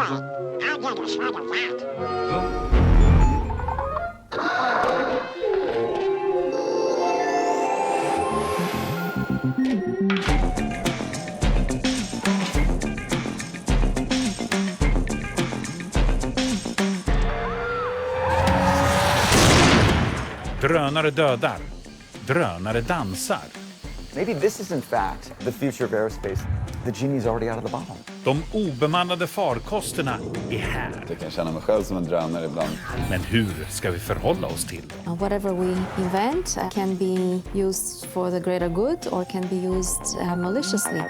Drönare dödar. Drönare dansar. Maybe this is in fact the future of aerospace. The genie's already out of the bottle. De obemannade farkosterna är här. Jag kan känna mig själv som en drönare ibland. Men hur ska vi förhålla oss till dem? Whatever we invent can be used for the greater good or can be used maliciously.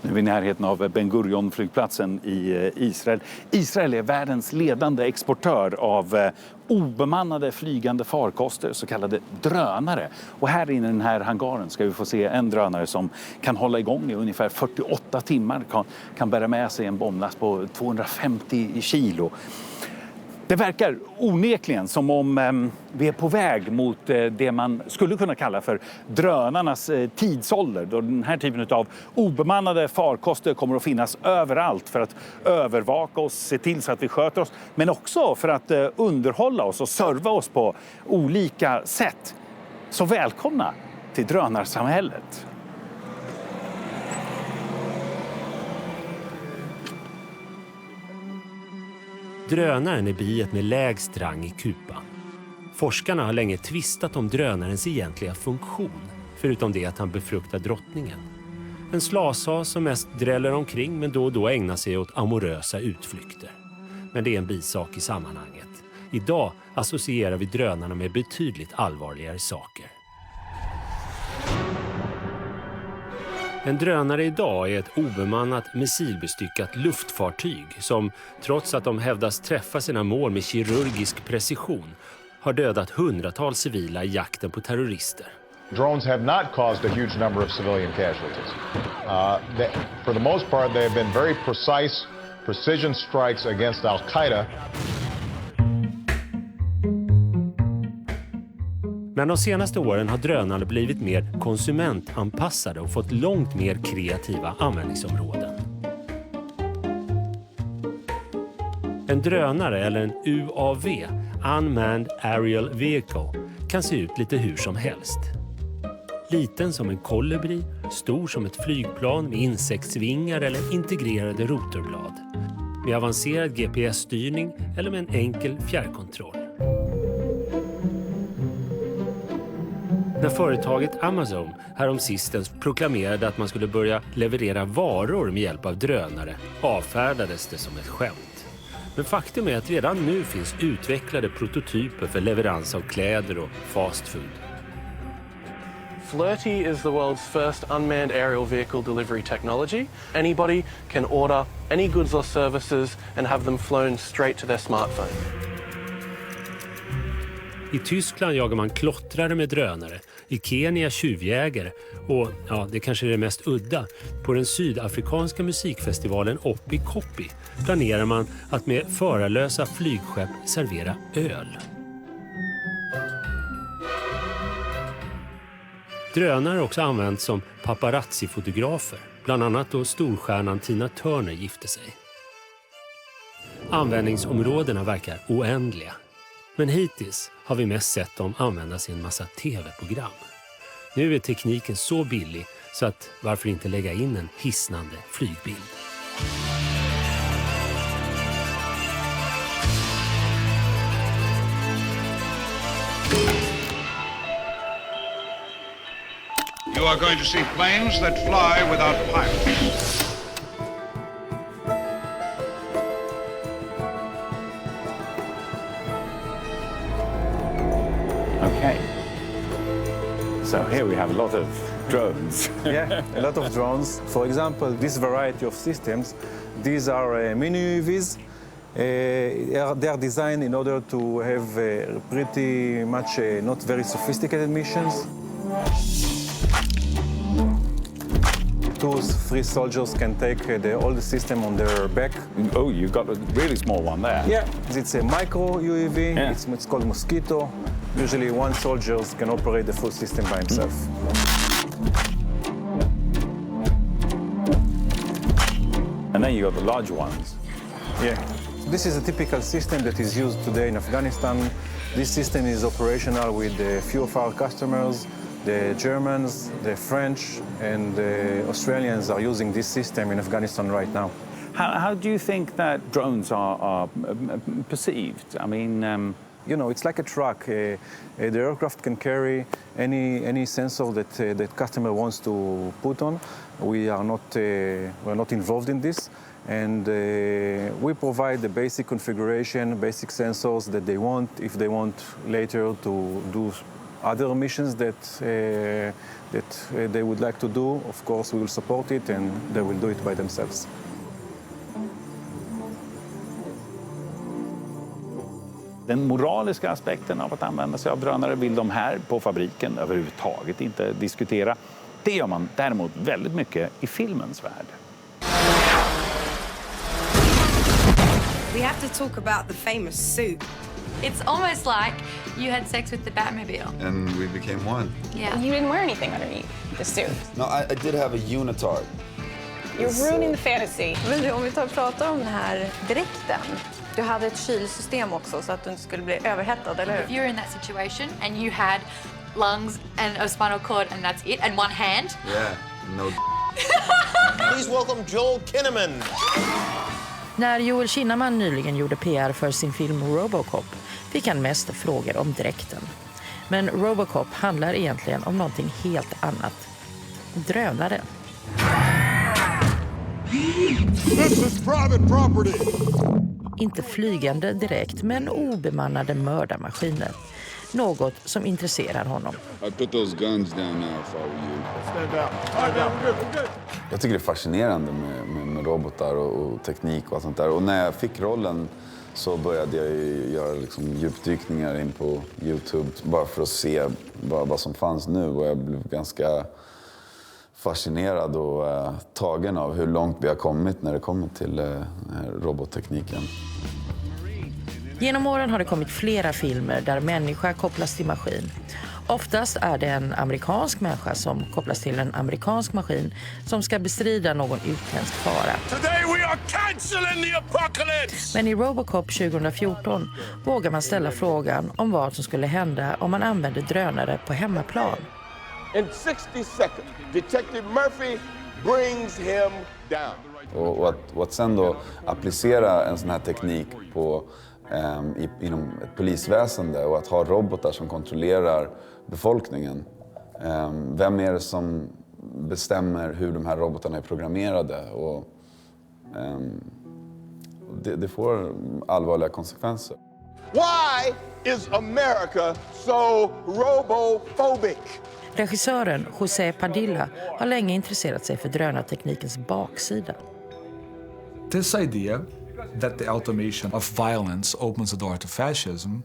Nu är vi i närheten av Ben Gurion-flygplatsen i Israel. Israel är världens ledande exportör av obemannade flygande farkoster, så kallade drönare. Och här inne i den här hangaren ska vi få se en drönare som kan hålla igång i ungefär 48 timmar. Kan bära med sig en bomblast på 250 kilo. Det verkar onekligen som om vi är på väg mot det man skulle kunna kalla för drönarnas tidsålder. Då den här typen av obemannade farkoster kommer att finnas överallt för att övervaka oss, se till så att vi sköter oss. Men också för att underhålla oss och serva oss på olika sätt. Så välkomna till drönarsamhället. Drönaren är biet med lägst rang i kupan. Forskarna har länge tvistat om drönarens egentliga funktion, förutom det att han befruktar drottningen. En slashas som mest dräller omkring men då och då ägnar sig åt amorösa utflykter. Men det är en bisak i sammanhanget. Idag associerar vi drönarna med betydligt allvarligare saker. En drönare idag är ett obemannat missilbestyckat luftfartyg som, trots att de hävdas träffa sina mål med kirurgisk precision, har dödat hundratals civila i jakten på terrorister. Drones have not caused a huge number of civilian casualties. For the most part, they have been very precise precision strikes against Al-Qaida. Men de senaste åren har drönarna blivit mer konsumentanpassade och fått långt mer kreativa användningsområden. En drönare eller en UAV, Unmanned Aerial Vehicle, kan se ut lite hur som helst. Liten som en kolibri, stor som ett flygplan med insektsvingar eller integrerade rotorblad. Med avancerad GPS-styrning eller med en enkel fjärrkontroll. När företaget Amazon häromsistens proklamerade att man skulle börja leverera varor med hjälp av drönare avfärdades det som ett skämt. Men faktum är att redan nu finns utvecklade prototyper för leverans av kläder och fast food. Flirty is the world's first unmanned aerial vehicle delivery technology. Anybody can order any goods or services and have them flown straight to their smartphone. I Tyskland jagar man klottrare med drönare, i Kenya tjuvjägare och, ja, det kanske är det mest udda, på den sydafrikanska musikfestivalen RoboCop planerar man att med förarlösa flygskepp servera öl. Drönare har också använts som paparazzi-fotografer, bland annat då storstjärnan Tina Turner gifte sig. Användningsområdena verkar oändliga. Men hittills har vi mest sett dem användas i en massa tv-program. Nu är tekniken så billig så att varför inte lägga in en hisnande flygbild. You are going to see planes that fly without pilots. Okay. So here we have a lot of drones. Yeah, a lot of drones. For example, this variety of systems, these are mini UAVs. They are designed in order to have pretty much not very sophisticated missions. 2-3 soldiers can take all the system on their back. Oh, you've got a really small one there. Yeah, it's a micro UAV. Yeah. It's called Mosquito. Usually one soldier can operate the full system by himself. And then you got the large ones. Yeah. This is a typical system that is used today in Afghanistan. This system is operational with a few of our customers. The Germans, the French, and the Australians are using this system in Afghanistan right now. How do you think that drones are perceived? I mean, you know, it's like a truck. The aircraft can carry any sensor that the customer wants to put on. We're not involved in this, and we provide the basic configuration, basic sensors that they want. If they want later to do other missions that they would like to do, of course, we will support it, and they will do it by themselves. Den moraliska aspekten av att använda sig av drönare vill de här på fabriken överhuvudtaget inte diskutera. Det gör man däremot väldigt mycket i filmens värld. We have to talk about the famous suit. It's almost like you had sex with the Batmobile. And we became one. Yeah. You didn't wear anything underneath the suit. No, I did have a unitard. You're ruining the fantasy. Men du, om vi pratar om den här dräkten. Du hade ett kylsystem också så att du inte skulle bli överhettad, eller hur? If you're in that situation and you had lungs and a spinal cord and that's it, and one hand. Yeah, no. Please welcome Joel Kinnaman. När Joel Kinnaman nyligen gjorde PR för sin film RoboCop fick han mest frågor om dräkten. Men RoboCop handlar egentligen om någonting helt annat. Drönare. This is private property. Inte flygande direkt, men obemannade mördarmaskiner. Något som intresserar honom. I put those guns down now if I were you. Stand down. Jag tycker det är fascinerande med robotar och teknik och allt sånt där. Och när jag fick rollen så började jag göra liksom djupdykningar in på YouTube bara för att se vad som fanns nu. Och jag blev ganska fascinerad och tagen av hur långt vi har kommit när det kommer till robottekniken. Genom åren har det kommit flera filmer där människa kopplas till maskin. Oftast är det en amerikansk människa som kopplas till en amerikansk maskin som ska bestrida någon utländsk fara. Today we are canceling the apocalypse. Men i RoboCop 2014 vågar man ställa frågan om vad som skulle hända om man använde drönare på hemmaplan. In 60 seconds, Detective Murphy brings him down. Och att sen då applicera en sån här teknik på inom ett polisväsende och att ha robotar som kontrollerar befolkningen. Vem är det som bestämmer hur de här robotarna är programmerade? Och det får allvarliga konsekvenser. Why is America so robophobic? Regissören José Padilla har länge intresserat sig för drönarteknikens baksida. This idea that the automation of violence opens the door to fascism,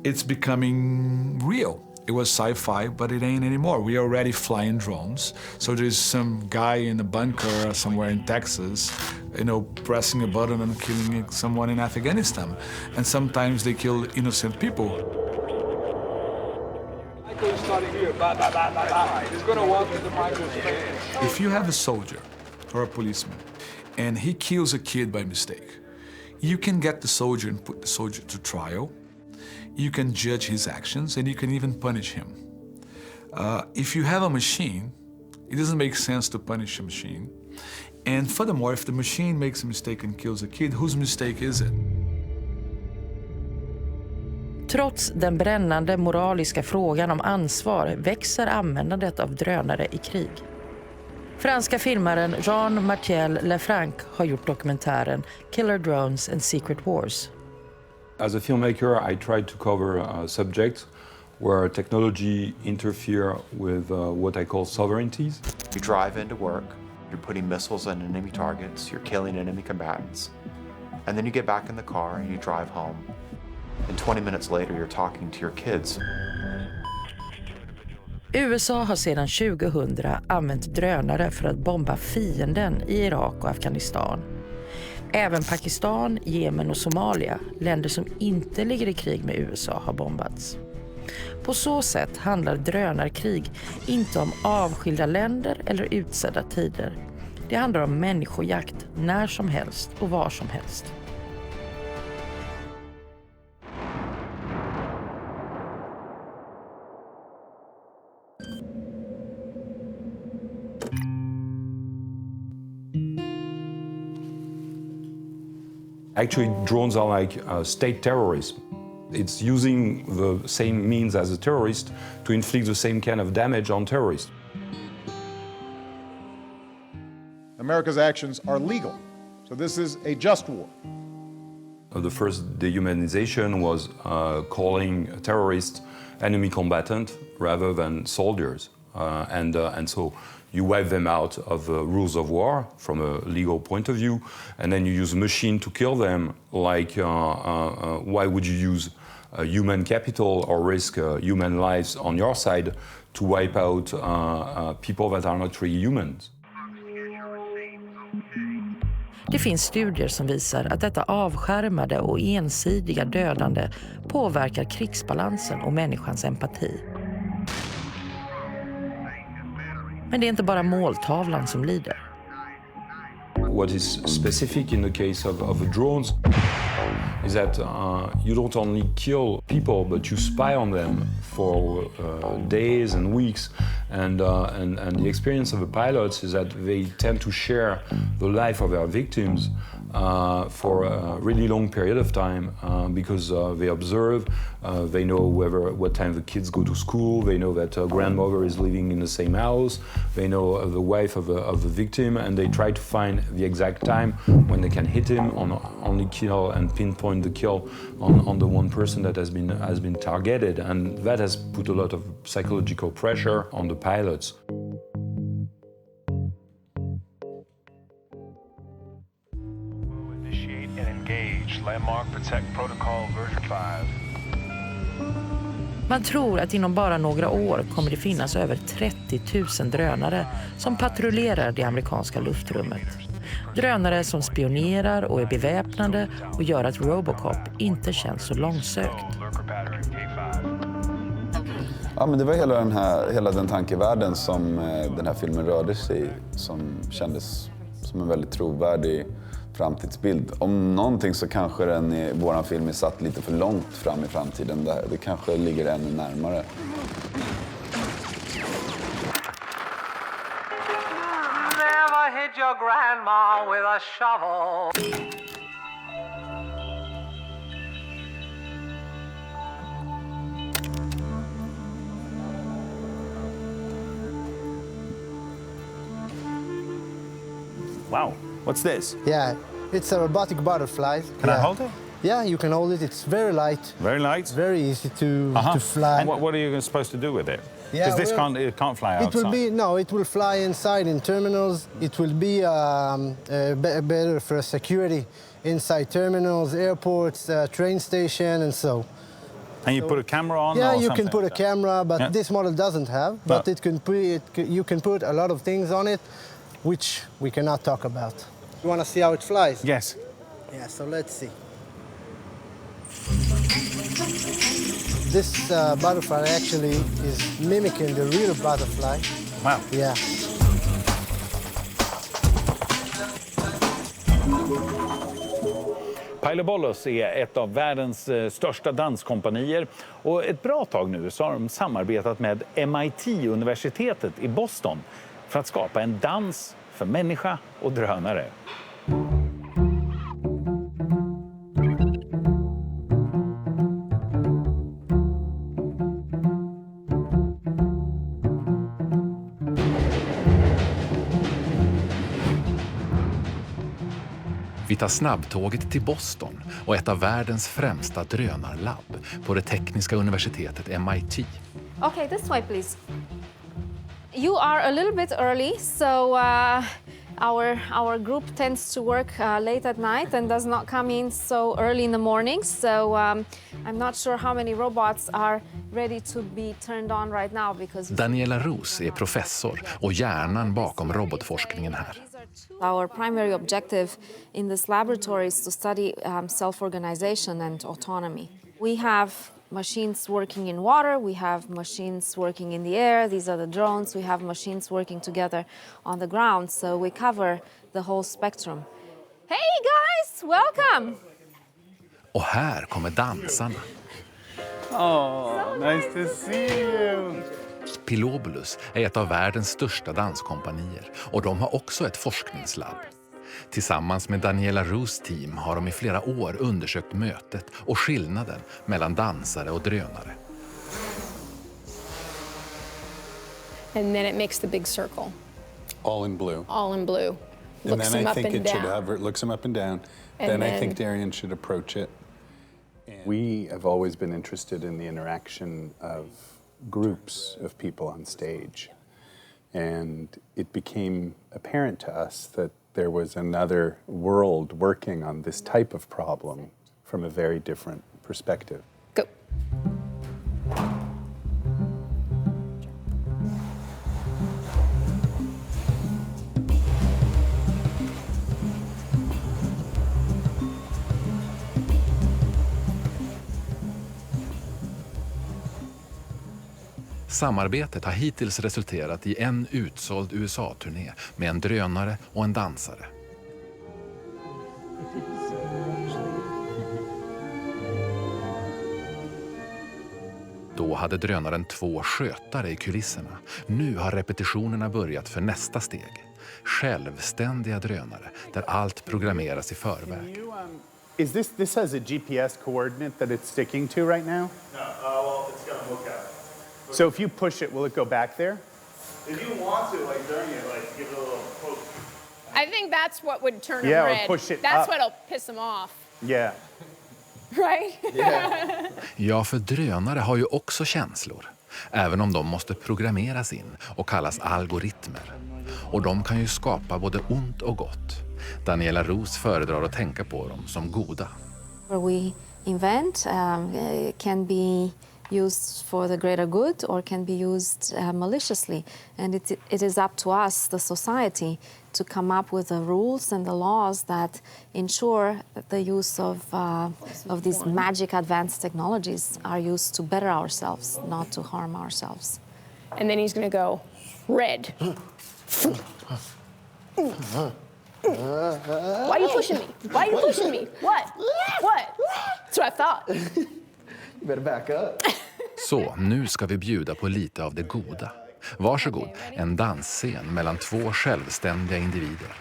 it's becoming real. It was sci-fi, but it ain't anymore. We are already flying drones. So there's some guy in a bunker somewhere in Texas, pressing a button and killing someone in Afghanistan. And sometimes they kill innocent people. If you have a soldier or a policeman and he kills a kid by mistake, you can get the soldier and put the soldier to trial. You can judge his actions and you can even punish him. If you have a machine, it doesn't make sense to punish a machine. And furthermore, if the machine makes a mistake and kills a kid, whose mistake is it? Trots den brännande moraliska frågan om ansvar växer användandet av drönare i krig. Franska filmaren Jean-Martial Lefranc har gjort dokumentären Killer Drones and Secret Wars. As a filmmaker, I tried to cover subjects where technology interfere with what I call sovereignties. You drive into work, you're putting missiles on enemy targets, you're killing enemy combatants, and then you get back in the car and you drive home. And 20 minutes later you're talking to your kids. USA har sedan 2000 använt drönare för att bomba fienden i Irak och Afghanistan. Även Pakistan, Jemen och Somalia, länder som inte ligger i krig med USA, har bombats. På så sätt handlar drönarkrig inte om avskilda länder eller utsedda tider. Det handlar om människojakt när som helst och var som helst. Actually, drones are like state terrorism. It's using the same means as a terrorist to inflict the same kind of damage on terrorists. America's actions are legal, so this is a just war. The first dehumanization was calling terrorists enemy combatant rather than soldiers, and so you wipe them out of the rules of war from a legal point of view, and then you use a machine to kill them. Like, why would you use human capital or risk human lives on your side to wipe out people that are not really humans? Det finns studier som visar att detta avskärmade och ensidiga dödande påverkar krigsbalansen och människans empati. Men det är inte bara måltavlan som lider. What is specific in the case of drones is that you don't only kill people, but you spy on them for days and weeks. And the experience of the pilots is that they tend to share the life of their victims for a really long period of time because they observe, they know what time the kids go to school, they know that grandmother is living in the same house, they know the wife of the victim, and they try to find the exact time when they can hit him, only kill and pinpoint the kill on the one person that has been targeted, and that has put a lot of psychological pressure on the pilots. Landmark Protect Protocol version 5. Man tror att inom bara några år kommer det finnas över 30 000 drönare som patrullerar det amerikanska luftrummet. Drönare som spionerar och är beväpnade och gör att RoboCop inte känns så långsökt. Ja, men det var hela den tankevärlden som den här filmen rörde sig i, som kändes som en väldigt trovärdig framtidsbild. Om någonting så kanske våran film är satt lite för långt fram i framtiden. Det kanske ligger ännu närmare. Never hit your grandma with a shovel. Wow. What's this? Yeah, it's a robotic butterfly. Can I hold it? Yeah, you can hold it. It's very light. Very light? Very easy to fly. And what are you supposed to do with it? Yeah, because this can't fly outside. It will fly inside in terminals. It will be better for security inside terminals, airports, train station, and so. And you put a camera on? Yeah, or you can put a camera, but this model doesn't have. But you can put a lot of things on it, which we cannot talk about. You want to see how it flies? Yes. Yeah, so let's see. This butterfly actually is mimicking the real butterfly. Wow. Yeah. Pilobollos är ett av världens största danskompanier, och ett bra tag nu så har de samarbetat med MIT-universitetet i Boston för att skapa en dans för människa och drönare. Vi tar snabbtåget till Boston och ett av världens främsta drönarlabb på det tekniska universitetet MIT. Okay, this way please. You are a little bit early, so Our group tends to work late at night and does not come in so early in the morning. So I'm not sure how many robots are ready to be turned on right now because Daniela Ros är professor och hjärnan bakom robotforskningen här. our primary objective in this laboratory is to study self-organization and autonomy. We have machines working in water, we have machines working in the air, these are the drones, we have machines working together on the ground, so we cover the whole spectrum. Hey guys, welcome! Och här kommer dansarna. Oh, nice to see you! Pilobulus är ett av världens största danskompanier och de har också ett forskningslabb. Tillsammans med Daniela Ros team har de i flera år undersökt mötet och skillnaden mellan dansare och drönare. And then it makes the big circle. All in blue. All in blue. And Looks then them I up think and it should down. hover, it looks them up and down. And Then I think then- Darian should approach it. And we have always been interested in the interaction of groups of people on stage. And it became apparent to us that there was another world working on this type of problem from a very different perspective. Go. Samarbetet har hittills resulterat i en utsåld USA-turné med en drönare och en dansare. Då hade drönaren 2 skötare i kulisserna. Nu har repetitionerna börjat för nästa steg. Självständiga drönare där allt programmeras i förväg. Is this has a GPS coordinate that it's sticking to right now? No, well, it's going to look at it. So if you push it, will it go back there? If you want to, like during it, like give it a little poke. I think that's what would turn them Yeah, or red. push it That's up. what'll piss them off, Yeah. right? Ja, för drönare har ju också känslor. Även om de måste programmeras in och kallas algoritmer. Och de kan ju skapa både ont och gott. Daniela Ros föredrar att tänka på dem som goda. What we invent can be used for the greater good or can be used maliciously. And it is up to us, the society, to come up with the rules and the laws that ensure that the use of these magic advanced technologies are used to better ourselves, not to harm ourselves. And then he's going to go red. Why are you pushing me? Why are you pushing me? What? What? That's what I thought. You better back up. Så, nu ska vi bjuda på lite av det goda. Varsågod, en dansscen mellan 2 självständiga individer.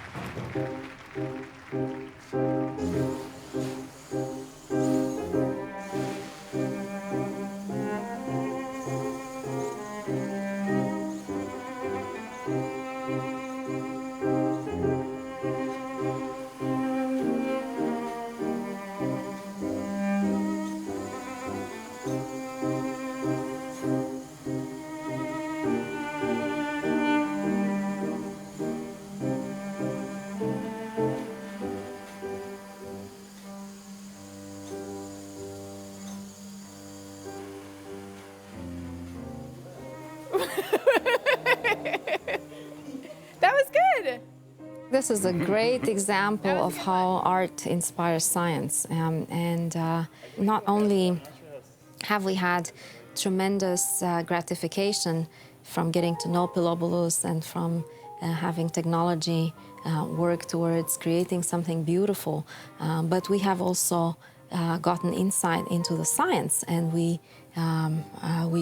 That was good. This is a great example of how art inspires science. Not only have we had tremendous gratification from getting to know Pilobulus and from having technology work towards creating something beautiful, but we have also gotten insight into the science, and we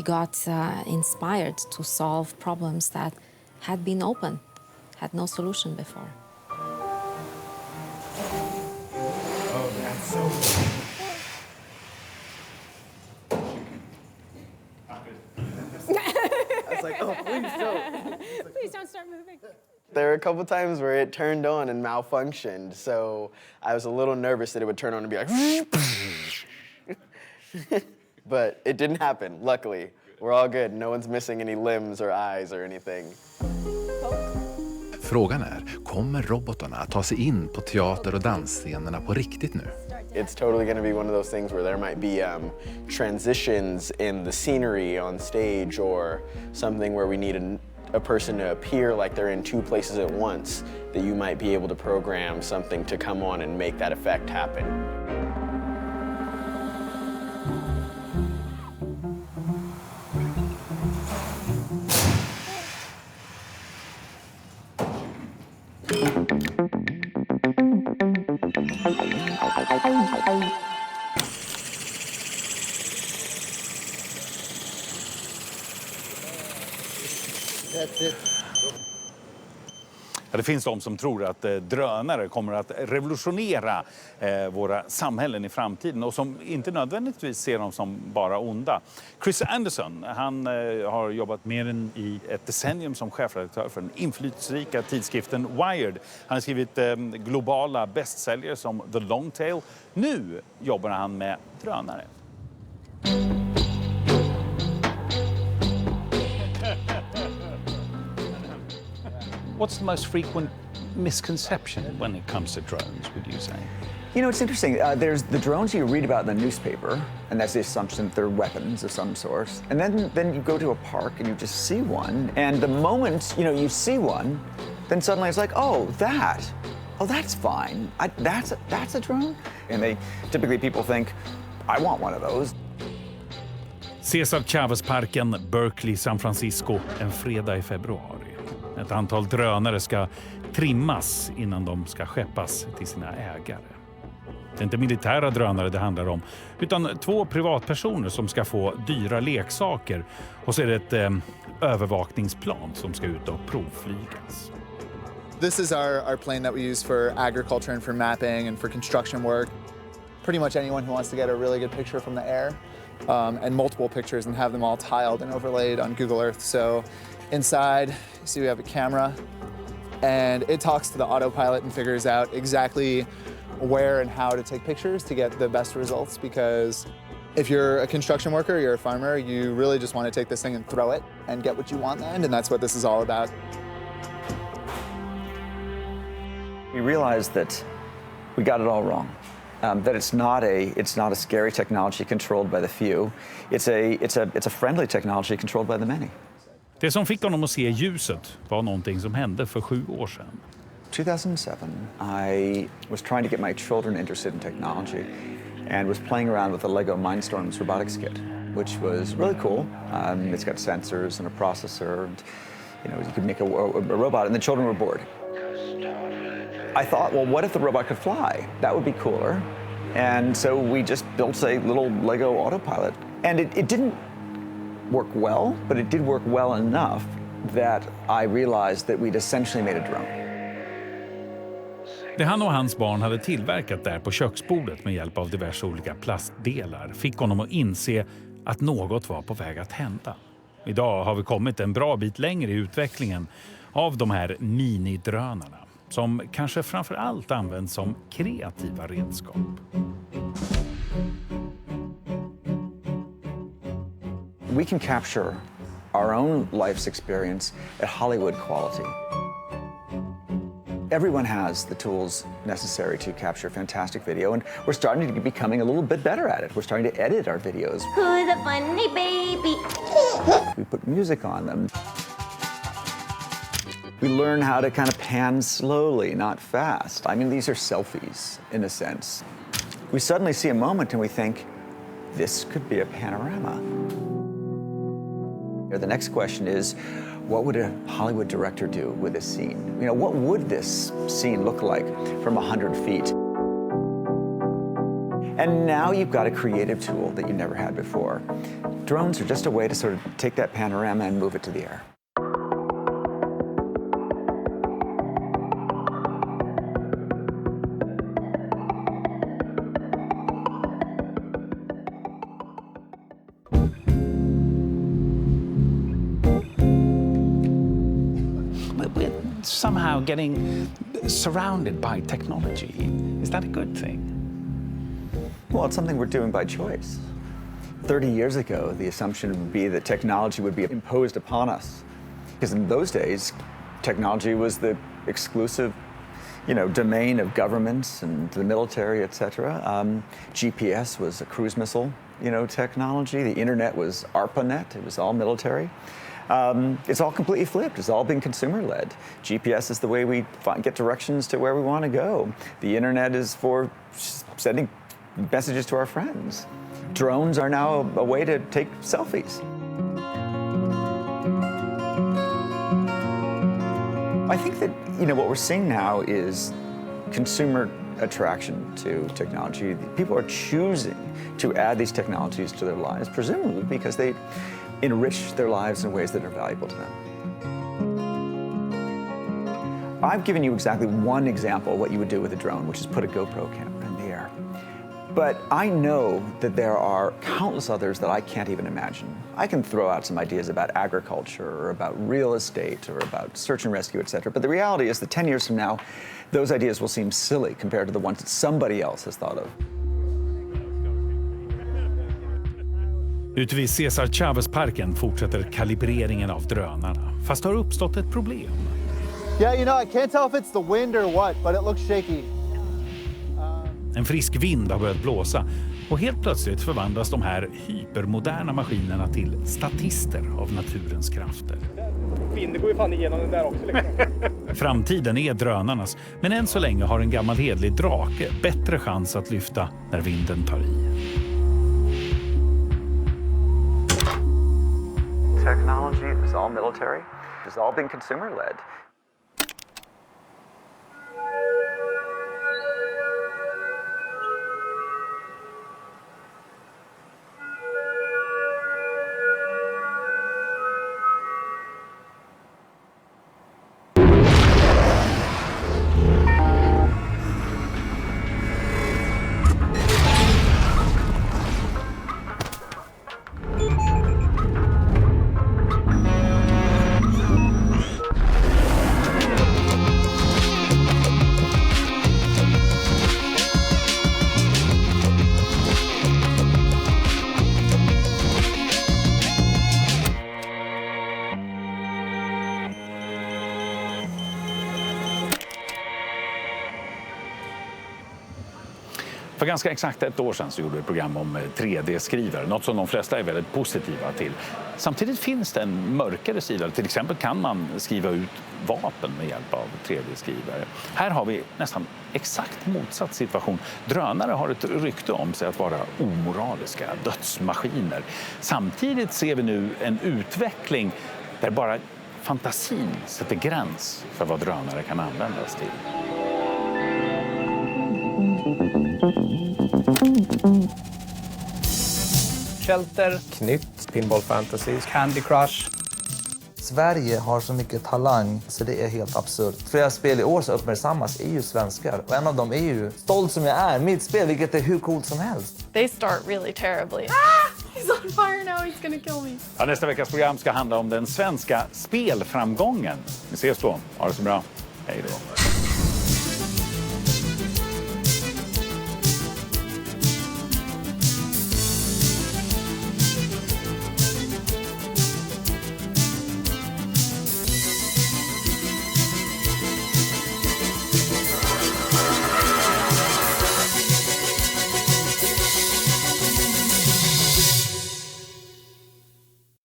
got inspired to solve problems that had been open, had no solution before. Oh, that's so I was like, oh, please don't. Please don't start moving. There were a couple times where it turned on and malfunctioned, so I was a little nervous that it would turn on and be like, but it didn't happen, luckily. We're all good. No one's missing any limbs or eyes or anything. Frågan är, kommer robotarna att ta sig in på teater- och dansscenerna på riktigt nu? It's totally going to be one of those things where there might be transitions in the scenery on stage, or something where we need a person to appear like they're in two places at once, that you might be able to program something to come on and make that effect happen. Ja, det finns de som tror att drönare kommer att revolutionera våra samhällen i framtiden och som inte nödvändigtvis ser dem som bara onda. Chris Anderson, han har jobbat mer än i ett decennium som chefredaktör för den inflytelserika tidskriften Wired. Han har skrivit globala bestsellare som The Long Tail. Nu jobbar han med drönare. What's the most frequent misconception when it comes to drones, would you say? You know, it's interesting. There's the drones you read about in the newspaper, and that's the assumption that they're weapons of some sort. And then you go to a park and you just see one, and the moment, you see one, then suddenly it's like, oh, that's fine. That's a drone? And typically people think, I want one of those. Cesar Chavez-parken, Berkeley, San Francisco, en fredag i februari. Ett antal drönare ska trimmas innan de ska skeppas till sina ägare. Det är inte militära drönare det handlar om, utan 2 privatpersoner som ska få dyra leksaker. Och så är det ett övervakningsplan som ska ut och provflygas. This is our plane that we use for agriculture and for mapping and for construction work. Pretty much anyone who wants to get a really good picture from the air and multiple pictures and have them all tiled and overlaid on Google Earth. So inside, you see we have a camera, and it talks to the autopilot and figures out exactly where and how to take pictures to get the best results, because if you're a construction worker, you're a farmer, you really just want to take this thing and throw it and get what you want in the end, and that's what this is all about. We realized that we got it all wrong. That it's not a scary technology controlled by the few. It's a friendly technology controlled by the many. Det som fick honom att se ljuset var någonting som hände för 7 år sedan. 2007, I was trying to get my children interested in technology and was playing around with the Lego Mindstorms robotics kit, which was really cool. It's got sensors and a processor, and you could make a robot, and the children were bored. I thought, well, what if the robot could fly? That would be cooler. And so we just built a little Lego autopilot. And it didn't work well, but it did work well enough that I realized that we'd essentially made a drone. Det han och hans barn hade tillverkat där på köksbordet med hjälp av diverse olika plastdelar fick honom att inse att något var på väg att hända. Idag har vi kommit en bra bit längre i utvecklingen av de här minidrönarna, som kanske framför allt används som kreativa redskap. We can capture our own life's experience at Hollywood quality. Everyone has the tools necessary to capture fantastic video, and we're starting to be becoming a little bit better at it. We're starting to edit our videos. Who's a funny baby? We put music on them. We learn how to kind of pan slowly, not fast. I mean, these are selfies, in a sense. We suddenly see a moment and we think, this could be a panorama. The next question is, what would a Hollywood director do with this scene? What would this scene look like from 100 feet? And now you've got a creative tool that you never had before. Drones are just a way to sort of take that panorama and move it to the air. Somehow getting surrounded by technology. Is that a good thing? Well, it's something we're doing by choice. 30 years ago, the assumption would be that technology would be imposed upon us. Because in those days, technology was the exclusive, domain of governments and the military, etc. GPS was a cruise missile, technology. The internet was ARPANET. It was all military. It's all completely flipped. It's all been consumer-led. GPS is the way we get directions to where we want to go. The internet is for sending messages to our friends. Drones are now a way to take selfies. I think that, what we're seeing now is consumer attraction to technology. People are choosing to add these technologies to their lives, presumably because they enrich their lives in ways that are valuable to them. I've given you exactly one example of what you would do with a drone, which is put a GoPro camera in the air. But I know that there are countless others that I can't even imagine. I can throw out some ideas about agriculture or about real estate or about search and rescue, etc. But the reality is that 10 years from now, those ideas will seem silly compared to the ones that somebody else has thought of. Ute vid Cesar Chavez-parken fortsätter kalibreringen av drönarna. Fast har uppstått ett problem. Yeah, I can't tell if it's the wind or what, but it looks shaky. En frisk vind har börjat blåsa och helt plötsligt förvandlas de här hypermoderna maskinerna till statister av naturens krafter. Vinden går ju fan igenom den där också. Framtiden är drönarnas, men än så länge har en gammal hedlig drake bättre chans att lyfta när vinden tar i. Technology is all military. It's all been consumer-led. För ganska exakt ett år sedan så gjorde vi ett program om 3D-skrivare, något som de flesta är väldigt positiva till. Samtidigt finns det en mörkare sida, till exempel kan man skriva ut vapen med hjälp av 3D-skrivare. Här har vi nästan exakt motsatt situation. Drönare har ett rykte om sig att vara omoraliska dödsmaskiner. Samtidigt ser vi nu en utveckling där bara fantasin sätter gräns för vad drönare kan användas till. Shelter, Knytt, Pinball Fantasy, Candy Crush. Sverige har så mycket talang så det är helt absurt. Flera spel i år som uppmärksammas är ju svenskar. Och en av dem är ju Stolt som jag är, mitt spel, vilket är hur coolt som helst. They start really terribly. He's on fire now, he's gonna kill me. Ja, nästa veckas program ska handla om den svenska spelframgången. Vi ses då. Ha det så bra. Hej då.